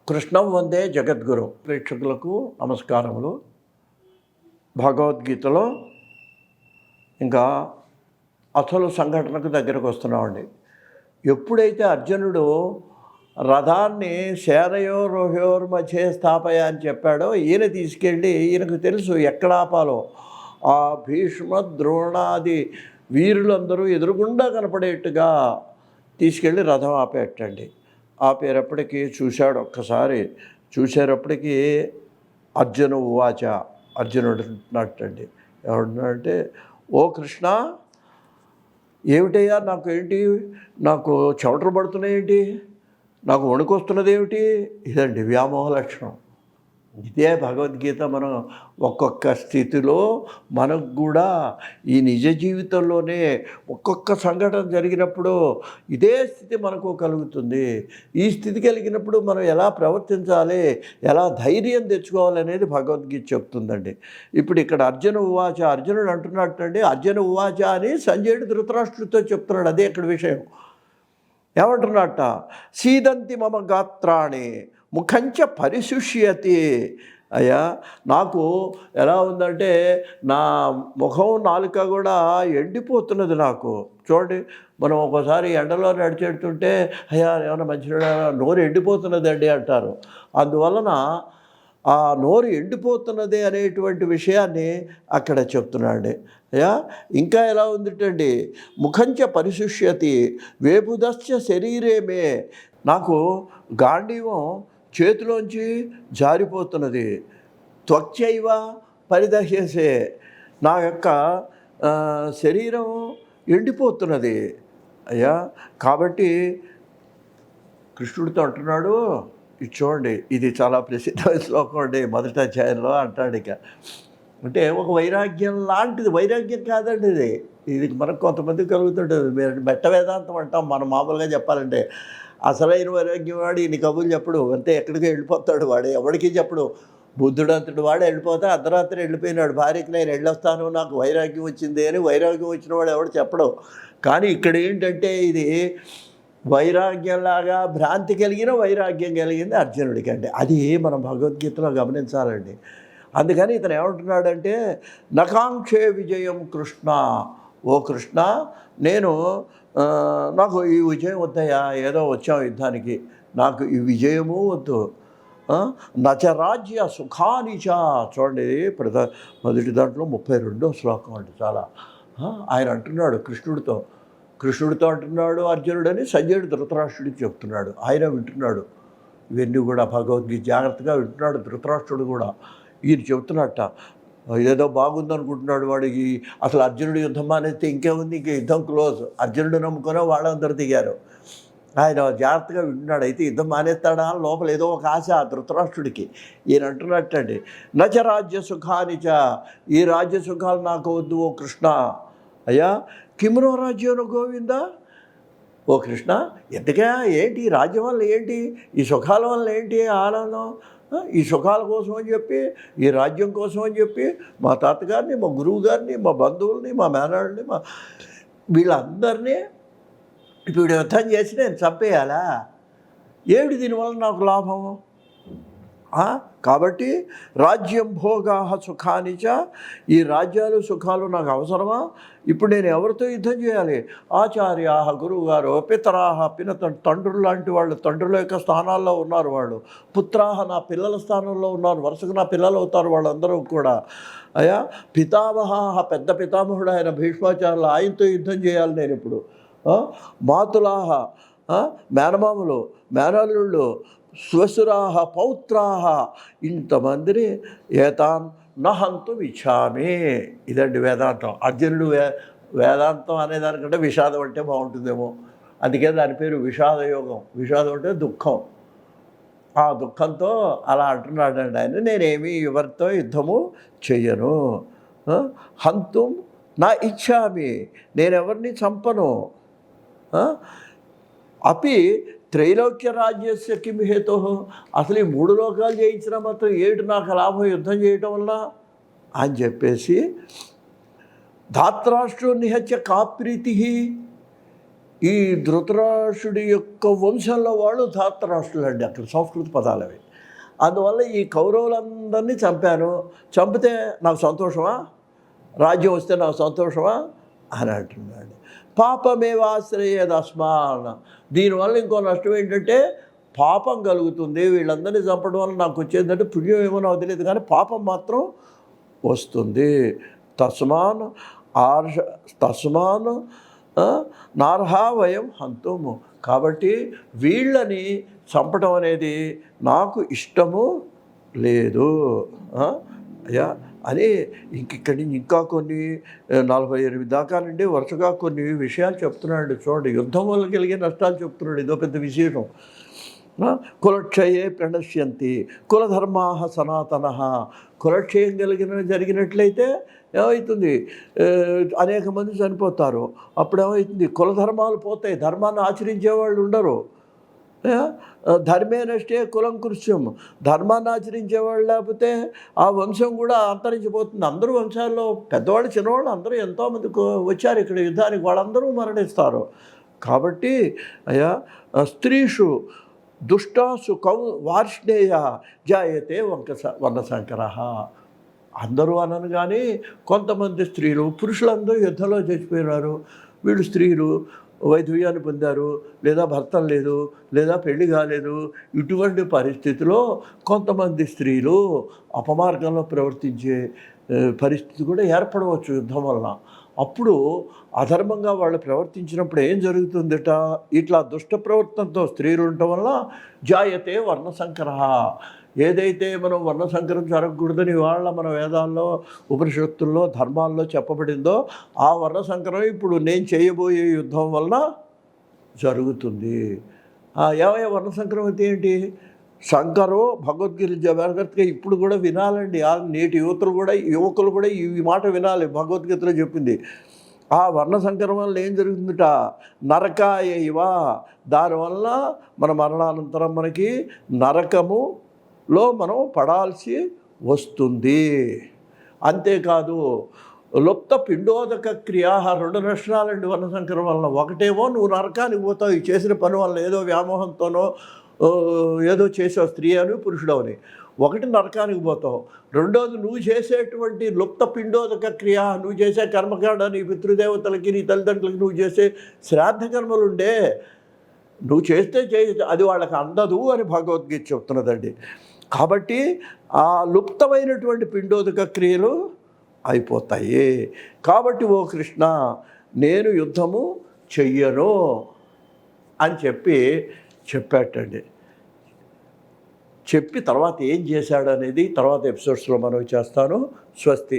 కృష్ణం వందే జగద్గురు ప్రేక్షకులకు నమస్కారములు. భగవద్గీతలో ఇంకా అసలు సంఘటనకు దగ్గరకు వస్తున్నామండి. ఎప్పుడైతే అర్జునుడు రథాన్ని సేనయో రోహయోర్ మధ్య స్థాపయ అని చెప్పాడో, ఈయన తీసుకెళ్ళి ఈయనకు తెలుసు ఎక్కడ ఆపాలో. ఆ భీష్మ ద్రోణాది వీరులందరూ ఎదురుగుండా కనపడేట్టుగా తీసుకెళ్ళి రథం ఆపేటండి. ఆపేటప్పటికీ చూశాడు. ఒక్కసారి చూసేటప్పటికీ అర్జునుడు అంటున్నట్టండి. ఎవడున్నాడంటే, ఓ కృష్ణ, ఏమిటయ్యా నాకు చెమటలు పడుతున్నాయేంటి, నాకు వణుకొస్తున్నది ఏమిటి? ఇదండి వ్యామోహ లక్షణం. ఇదే భగవద్గీత. మనం ఒక్కొక్క స్థితిలో మనకు కూడా ఈ నిజ జీవితంలోనే ఒక్కొక్క సంఘటన జరిగినప్పుడు ఇదే స్థితి మనకు కలుగుతుంది. ఈ స్థితి కలిగినప్పుడు మనం ఎలా ప్రవర్తించాలి, ఎలా ధైర్యం తెచ్చుకోవాలనేది భగవద్గీత చెప్తుందండి. ఇప్పుడు ఇక్కడ అర్జునుడు అంటున్నట్టండి, అర్జున ఉవాచ అని సంజయుడు ధృతరాష్ట్రుడితో చెప్తున్నాడు. అదే ఇక్కడ విషయం. ఏమంటున్నట్ట, సీదంతి మమ గాత్రాణి ముఖంచ పరిశుష్యతి. అయ్యా, నాకు ఎలా ఉందంటే నా ముఖం నాలుక కూడా ఎండిపోతున్నది. నాకు చూడండి, మనం ఒక్కోసారి ఎండలో నడిచేడుతుంటే అయ్యా ఏమైనా మంచిగా నోరు ఎండిపోతున్నదండి అంటారు. అందువలన ఆ నోరు ఎండిపోతున్నది అనేటువంటి విషయాన్ని అక్కడ చెప్తున్నాడు. అయ్యా, ఇంకా ఎలా ఉందిటండి, ముఖంచ పరిశుష్యతి వేపుదశ్చ శరీరేమే. నాకు గాంధీవం చేతిలోంచి జారిపోతున్నది. త్వక్చైవ పరిదహ్యసే, నా యొక్క శరీరం ఎండిపోతున్నది. అయ్యా, కాబట్టి కృష్ణుడితో అంటున్నాడు, ఇది చూడండి, ఇది చాలా ప్రసిద్ధమైన శ్లోకం అండి. మొదటి అధ్యాయంలో అంటాడు. ఇక అంటే ఒక వైరాగ్యం లాంటిది. వైరాగ్యం కాదండి ఇది మనకు కొంతమంది కలుగుతుంటుంది. మెట్ట వేదాంతం అంటాం మనం మామూలుగా చెప్పాలంటే. అసలైన వైరాగ్యం వాడు ఇన్ని కబుర్లు చెప్పడు, అంతే ఎక్కడికి వెళ్ళిపోతాడు వాడు, ఎవరికి చెప్పడు. బుద్ధుడు అంతటి వాడు వెళ్ళిపోతే అర్ధరాత్రి వెళ్ళిపోయినాడు. భార్యకి నేను వెళ్ళొస్తాను, నాకు వైరాగ్యం వచ్చింది అని. వైరాగ్యం వచ్చిన వాడు ఎవడు చెప్పడు. కానీ ఇక్కడ ఏంటంటే ఇది వైరాగ్యంలాగా భ్రాంతి కలిగిన వైరాగ్యం కలిగింది అర్జునుడికి. అంటే అది మనం భగవద్గీతలో గమనించాలండి. అందుకని ఇతను ఏమంటున్నాడంటే, నకాంక్షే విజయం కృష్ణ. ఓ కృష్ణ, నాకు ఈ విజయం వద్దయ్యా, ఏదో వచ్చాం యుద్ధానికి, నాకు ఈ విజయము వద్దు. నచరాజ్య సుఖానిచ. చూడండి, మొదటి దాంట్లో 32వ శ్లోకం అండి. చాలా ఆయన అంటున్నాడు కృష్ణుడితో అంటున్నాడు అర్జునుడని సంజయుడు ధృతరాష్ట్రుడికి చెప్తున్నాడు. ఆయన వింటున్నాడు ఇవన్నీ కూడా. భగవద్గీత జాగ్రత్తగా వింటున్నాడు ధృతరాష్ట్రుడు కూడా. ఈయన చెప్తున్నట్ట, ఏదో బాగుందనుకుంటున్నాడు వాడికి. అసలు అర్జునుడు యుద్ధం మానేస్తే ఇంకేముంది, ఇంక యుద్ధం క్లోజ్. అర్జునుడు నమ్ముకునే వాళ్ళందరూ దిగారు. ఆయన జాగ్రత్తగా వింటున్నాడు. అయితే యుద్ధం మానేస్తాడా లోపల ఏదో ఒక ఆశ ధృతరాష్ట్రుడికి. ఈయన అంటున్నట్టండి, నచ రాజ్య సుఖానిచ, ఈ రాజ్య సుఖాలు నాకు వద్దు ఓ కృష్ణ. అయ్యా, కిమ్రో రాజ్యం గోవిందా. ఓ కృష్ణ, ఎందుకే ఏంటి రాజ్యం వల్ల ఏంటి, ఈ సుఖాల వల్ల ఏంటి ఆనందం? ఈ సుఖాల కోసం అని చెప్పి, ఈ రాజ్యం కోసం అని చెప్పి మా తాతగారిని, మా గురువు గారిని, మా బంధువుల్ని, మా మేనల్ని, వీళ్ళందరినీ ఇప్పుడు యుద్ధం చేసి నేను చంపేయాలా? ఏమిటి దీనివల్ల నాకు లాభము? కాబట్టి రాజ్యం భోగా సుఖానిచ, ఈ రాజ్యాలు సుఖాలు నాకు అవసరమా? ఇప్పుడు నేను ఎవరితో యుద్ధం చేయాలి? ఆచార్యా, గురువుగారు, పితరాహ, తండ్రులు లాంటి వాళ్ళు, తండ్రుల యొక్క స్థానాల్లో ఉన్నారు వాళ్ళు. పుత్రాహ, నా పిల్లల స్థానంలో ఉన్నారు, వరుసగా నా పిల్లలు అవుతారు వాళ్ళందరూ కూడా. అయ్యా, పితామహ, పెద్ద పితామహుడు ఆయన భీష్మాచార్యులు, ఆయనతో యుద్ధం చేయాలి నేను ఇప్పుడు. మాతులాహ, మేనమాములు, మేనల్లుళ్ళు, శ్వశురాహ, పౌత్రాహ, ఇంతమందిని ఏతాన్ నహంతు విచామి. ఇదండి వేదాంతం. అర్జునుడు వేదాంతం అనేదానికంటే విషాదం అంటే బాగుంటుందేమో. అందుకే దాని పేరు విషాదయోగం. విషాదం అంటే దుఃఖం. ఆ దుఃఖంతో అలా అంటున్నాడండి ఆయన, నేనేమి ఎవరితో యుద్ధము చెయ్యను. హంతుం నా ఇచ్చామి, నేనెవరిని చంపను. అపి త్రైలోక్య రాజ్యస్య కిం హేతో, అసలు ఈ 3 లోకాలు జయించిన మాత్రం ఏడు నాకు లాభం యుద్ధం చేయటం వల్ల అని చెప్పేసి, ధాత్రాష్ట్రో నిహత్య కా ప్రీతి, ఈ ధృతరాష్ట్రుడి యొక్క వంశంలో వాళ్ళు ధాతరాష్ట్రులు అండి, అక్కడ సంస్కృత పదాలు అవి. అందువల్ల ఈ కౌరవులందరినీ చంపాను, చంపితే నాకు సంతోషమా, రాజ్యం వస్తే నాకు సంతోషమా అని అంటున్నాడు. పాపమేవాశ్రయేదస్మాన్, దీనివల్ల ఇంకో నష్టం ఏంటంటే పాపం కలుగుతుంది. వీళ్ళందరినీ చంపడం వల్ల నాకు వచ్చేదంటే పుణ్యం ఏమో నాకు తెలియదు, కానీ పాపం మాత్రం వస్తుంది. తస్మాన్ నార్హా వయం హంతుము, కాబట్టి వీళ్ళని చంపడం అనేది నాకు ఇష్టము లేదు అయ్యా అని ఇక్కడి నుంచి ఇంకా కొన్ని 48 దాకా నుండి వరుసగా కొన్ని విషయాలు చెప్తున్నాడు. చూడండి, యుద్ధం వల్ల కలిగే నష్టాలు చెప్తున్నాడు. ఇదో పెద్ద విశేషం. కులక్షయే ప్రణశ్యంతి కులధర్మా సనాతన, కులక్షయం జరిగినట్లయితే ఏమవుతుంది, అనేక మంది చనిపోతారు. అప్పుడు ఏమవుతుంది, కులధర్మాలు పోతాయి, ధర్మాన్ని ఆచరించే వాళ్ళు ఉండరు. ధర్మే నష్టే కులం కృత్యం, ధర్మాన్ని ఆచరించేవాళ్ళు లేకపోతే ఆ వంశం కూడా అంతరించిపోతుంది. అందరూ వంశాల్లో పెద్దవాళ్ళు చిన్నవాళ్ళు అందరూ ఎంతోమంది వచ్చారు ఇక్కడ యుద్ధానికి, వాళ్ళందరూ మరణిస్తారు. కాబట్టి అయ్యా స్త్రీషు దుష్టాసు వార్ష్ణేయ జాయతే వర్ణశంకర, అందరూ అనను కానీ కొంతమంది స్త్రీలు, పురుషులందరూ యుద్ధంలో చచ్చిపోయినారు. వీళ్ళు స్త్రీలు వైధవ్యాన్ని పొందారు, లేదా భర్తం లేదు, లేదా పెళ్లి కాలేదు. ఇటువంటి పరిస్థితిలో కొంతమంది స్త్రీలు అపమార్గంలో ప్రవర్తించే పరిస్థితి కూడా ఏర్పడవచ్చు యుద్ధం వలన. అప్పుడు అధర్మంగా వాళ్ళు ప్రవర్తించినప్పుడు ఏం జరుగుతుందట, ఇట్లా దుష్ట ప్రవర్తనతో స్త్రీలు ఉండటం వల్ల జాయతే వర్ణశంకర, ఏదైతే మనం వర్ణశంకరం జరగకూడదని వాళ్ళ మన వేదాల్లో ఉపనిషత్తుల్లో ధర్మాల్లో చెప్పబడిందో ఆ వర్ణశంకరం ఇప్పుడు నేను చేయబోయే యుద్ధం వల్ల జరుగుతుంది. ఏమయ్యా వర్ణశంకరం అంటే ఏంటి? శంకరు భగవద్గీత జాగ్రత్తగా ఇప్పుడు కూడా వినాలండి. నేటి యువకులు కూడా ఈ మాట వినాలి. భగవద్గీతలో చెప్పింది ఆ వర్ణశంకరం వల్ల ఏం జరుగుతుందట, నరకాయ ఇవ, దానివల్ల మన మరణానంతరం మనకి నరకములో మనం పడాల్సి వస్తుంది. అంతేకాదు లుప్త పిండోదక క్రియా, 2 నష్టాలండి వర్ణశంకరం వలన. ఒకటేమో నువ్వు నరకానికి పోతావు ఈ చేసిన పని వల్ల, ఏదో వ్యామోహంతోనో ఏదో చేసావు, స్త్రీ అని పురుషుడు అని, ఒకటి నరకానికి పోతావు. రెండోది నువ్వు చేసేటువంటి లుప్త పిండోదక క్రియ, నువ్వు చేసే కర్మకాండ, నీ పితృదేవతలకి నీ తల్లిదండ్రులకి నువ్వు చేసే శ్రాద్ధ కర్మలుండే, నువ్వు చేస్తే అది వాళ్ళకి అందదు అని భగవద్గీత చెప్తున్నదండి. కాబట్టి ఆ లుప్తమైనటువంటి పిండోదక క్రియలు అయిపోతాయి. కాబట్టి ఓ కృష్ణ, నేను యుద్ధము చెయ్యను అని చెప్పాటండి. చెప్పి తర్వాత ఏం చేశాడు అనేది తర్వాత ఎపిసోడ్స్లో మనం చేస్తాను. స్వస్తి.